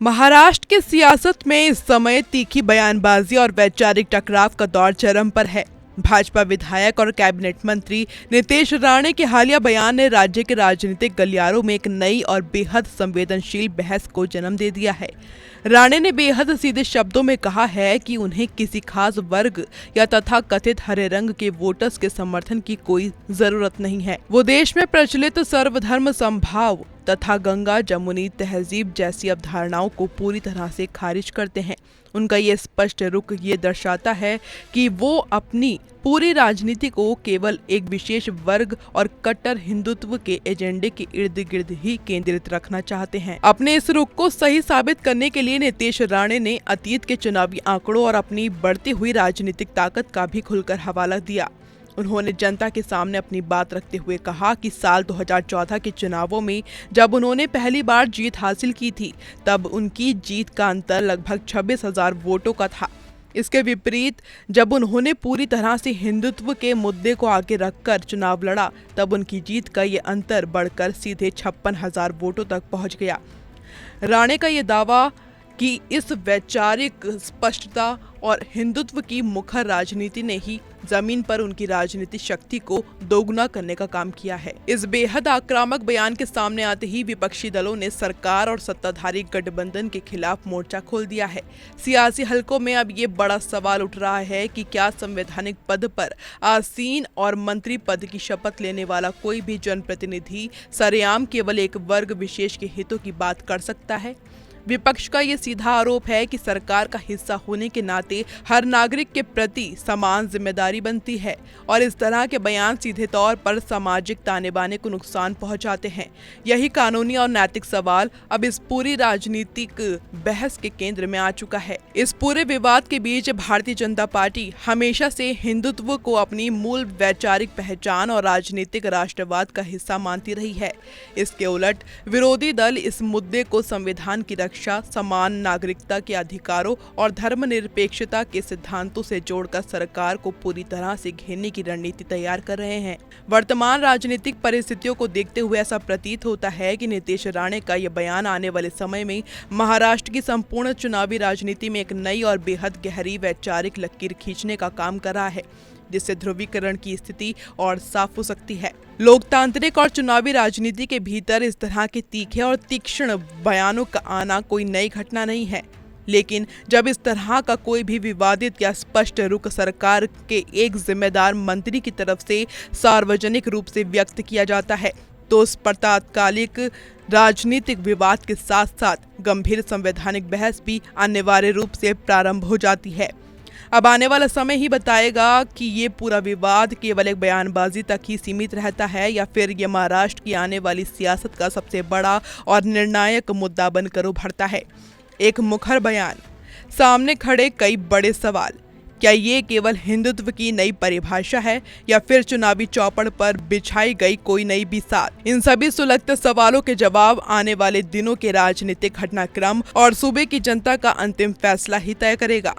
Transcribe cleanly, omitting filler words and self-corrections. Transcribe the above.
महाराष्ट्र की सियासत में इस समय तीखी बयानबाजी और वैचारिक टकराव का दौर चरम पर है। भाजपा विधायक और कैबिनेट मंत्री नीतीश राणे के हालिया बयान ने राज्य के राजनीतिक गलियारों में एक नई और बेहद संवेदनशील बहस को जन्म दे दिया है। राणे ने बेहद सीधे शब्दों में कहा है कि उन्हें किसी खास वर्ग या तथा कथित हरे रंग के वोटर्स के समर्थन की कोई जरूरत नहीं है। वो देश में प्रचलित सर्वधर्म समभाव तथा गंगा जमुनी तहजीब जैसी अवधारणाओं को पूरी तरह से खारिज करते हैं। उनका ये स्पष्ट रुख ये दर्शाता है कि वो अपनी पूरी राजनीति को केवल एक विशेष वर्ग और कट्टर हिंदुत्व के एजेंडे के इर्द गिर्द ही केंद्रित रखना चाहते हैं। अपने इस रुख को सही साबित करने के लिए नीतीश राणे ने अतीत के चुनावी आंकड़ों और अपनी बढ़ती हुई राजनीतिक ताकत का भी खुलकर हवाला दिया। उन्होंने जनता के सामने अपनी बात रखते हुए कहा कि साल 2014 के चुनावों में जब उन्होंने पहली बार जीत हासिल की थी, तब उनकी जीत का अंतर लगभग 26,000 वोटों का था। इसके विपरीत जब उन्होंने पूरी तरह से हिंदुत्व के मुद्दे को आगे रखकर चुनाव लड़ा, तब उनकी जीत का ये अंतर बढ़कर सीधे 56,000 वोटों तक पहुंच गया। राणे का ये दावा कि इस वैचारिक स्पष्टता और हिंदुत्व की मुखर राजनीति ने ही जमीन पर उनकी राजनीतिक शक्ति को दोगुना करने का काम किया है। इस बेहद आक्रामक बयान के सामने आते ही विपक्षी दलों ने सरकार और सत्ताधारी गठबंधन के खिलाफ मोर्चा खोल दिया है। सियासी हलकों में अब ये बड़ा सवाल उठ रहा है कि क्या संवैधानिक पद पर आसीन और मंत्री पद की शपथ लेने वाला कोई भी जनप्रतिनिधि सरेआम केवल एक वर्ग विशेष के हितों की बात कर सकता है। विपक्ष का ये सीधा आरोप है कि सरकार का हिस्सा होने के नाते हर नागरिक के प्रति समान जिम्मेदारी बनती है और इस तरह के बयान सीधे तौर पर सामाजिक ताने बाने को नुकसान पहुंचाते हैं। यही कानूनी और नैतिक सवाल अब इस पूरी राजनीतिक बहस के केंद्र में आ चुका है। इस पूरे विवाद के बीच भारतीय जनता पार्टी हमेशा से हिंदुत्व को अपनी मूल वैचारिक पहचान और राजनीतिक राष्ट्रवाद का हिस्सा मानती रही है। इसके उलट विरोधी दल इस मुद्दे को संविधान की रक्षा, समान नागरिकता के अधिकारों और धर्मनिरपेक्षता के सिद्धांतों से जोड़कर सरकार को पूरी तरह से घेरने की रणनीति तैयार कर रहे हैं। वर्तमान राजनीतिक परिस्थितियों को देखते हुए ऐसा प्रतीत होता है कि नीतीश राणे का यह बयान आने वाले समय में महाराष्ट्र की संपूर्ण चुनावी राजनीति में एक नई और बेहद गहरी वैचारिक लकीर खींचने का काम कर रहा है, जिससे ध्रुवीकरण की स्थिति और साफ हो सकती है। लोकतांत्रिक और चुनावी राजनीति के भीतर इस तरह के तीखे और तीक्ष्ण बयानों का आना कोई नई घटना नहीं है, लेकिन जब इस तरह का कोई भी विवादित या स्पष्ट रुख सरकार के एक जिम्मेदार मंत्री की तरफ से सार्वजनिक रूप से व्यक्त किया जाता है, तो उस पर तात्कालिक राजनीतिक विवाद के साथ साथ गंभीर संवैधानिक बहस भी अनिवार्य रूप से प्रारंभ हो जाती है। अब आने वाला समय ही बताएगा कि ये पूरा विवाद केवल एक बयानबाजी तक ही सीमित रहता है या फिर ये महाराष्ट्र की आने वाली सियासत का सबसे बड़ा और निर्णायक मुद्दा बनकर उभरता है। एक मुखर बयान, सामने खड़े कई बड़े सवाल। क्या ये केवल हिंदुत्व की नई परिभाषा है या फिर चुनावी चौपड़ पर बिछाई गई कोई नई बिसात? इन सभी सुलगते सवालों के जवाब आने वाले दिनों के राजनीतिक घटनाक्रम और सूबे की जनता का अंतिम फैसला ही तय करेगा।